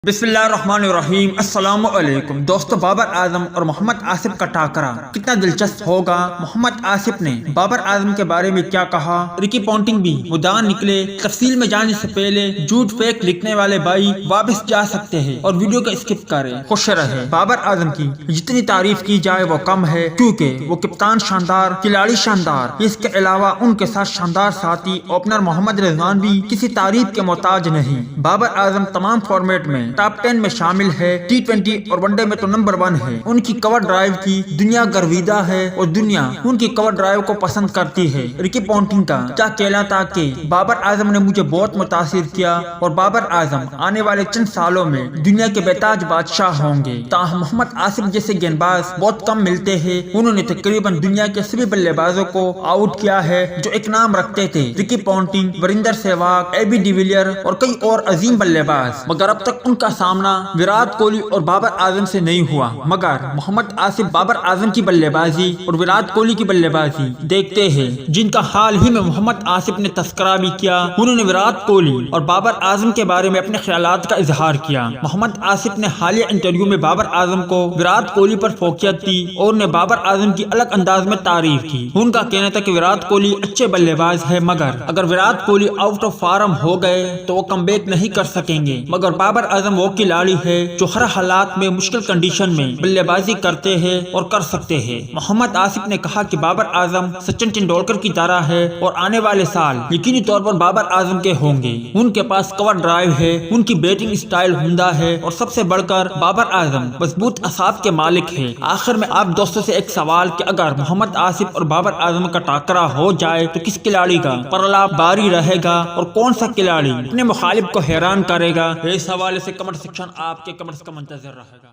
بسم اللہ الرحمن الرحیم۔ السلام علیکم دوستو، بابر اعظم اور محمد آصف کا ٹاکرا کتنا دلچسپ ہوگا۔ محمد آصف نے بابر اعظم کے بارے میں کیا کہا، رکی پونٹنگ بھی مدعا نکلے۔ تفصیل میں جانے سے پہلے جھوٹ فیک لکھنے والے بھائی واپس جا سکتے ہیں اور ویڈیو کو اسکپ کریں۔ خوش رہے۔ بابر اعظم کی جتنی تعریف کی جائے وہ کم ہے، کیونکہ وہ کپتان شاندار، کھلاڑی شاندار، اس کے علاوہ ان کے ساتھ شاندار ساتھی اوپنر محمد رضوان بھی کسی تعریف کے محتاج نہیں۔ بابر اعظم تمام فارمیٹ میں ٹاپ 10 میں شامل ہے، T20 اور ون ڈے میں تو نمبر 1 ہے۔ ان کی کور ڈرائیو کی دنیا گرویدہ ہے اور دنیا ان کی کور ڈرائیو کو پسند کرتی ہے۔ رکی پونٹنگ کا کیا کہنا تھا کہ بابر اعظم نے مجھے بہت متاثر کیا اور بابر اعظم آنے والے چند سالوں میں دنیا کے بےتاج بادشاہ ہوں گے۔ تاہم محمد آصف جیسے گیند باز بہت کم ملتے ہیں۔ انہوں نے تقریباً دنیا کے سبھی بلے بازوں کو آؤٹ کیا ہے جو ایک نام رکھتے تھے، رکی پونٹنگ، وریندر سہواگ، اے بی ڈی ویلیئر اور کئی اور عظیم بلے باز، مگر اب تک ان کا سامنا وراٹ کوہلی اور بابر اعظم سے نہیں ہوا۔ مگر محمد آصف بابر اعظم کی بلے بازی اور وراٹ کوہلی کی بلے بازی دیکھتے ہیں، جن کا حال ہی میں محمد آصف نے تذکرہ بھی کیا۔ انہوں نے وراٹ کوہلی اور بابر اعظم کے بارے میں اپنے خیالات کا اظہار کیا۔ محمد آصف نے حالیہ انٹرویو میں بابر اعظم کو وراٹ کوہلی پر فوقیت دی اور نے بابر اعظم کی الگ انداز میں تعریف کی۔ ان کا کہنا تھا کہ وراٹ کوہلی اچھے بلے باز ہے، مگر اگر Virat Kohli out of form ہو گئے تو وہ کم بیک نہیں کر سکیں گے۔ مگر بابر اعظم وہ کھلاڑی ہے جو ہر حالات میں مشکل کنڈیشن میں بلے بازی کرتے ہیں اور کر سکتے ہیں۔ محمد آصف نے کہا کہ بابر اعظم سچن تندولکر کی طرح ہے اور آنے والے سال یقینی طور پر بابر اعظم کے ہوں گے۔ ان کے پاس کور ڈرائیو ہے، ان کی بیٹنگ سٹائل عمدہ ہے اور سب سے بڑھ کر بابر اعظم مضبوط اعصاب کے مالک ہے۔ آخر میں آپ دوستوں سے ایک سوال کہ اگر محمد آصف اور بابر اعظم کا ٹاکرا ہو جائے تو کس کھلاڑی کا پرلا باری رہے گا اور کون سا کھلاڑی اپنے مخالف کو حیران کرے گا؟ اس حوالے سے کمنٹ سیکشن آپ کے کمنٹس کا منتظر رہے گا۔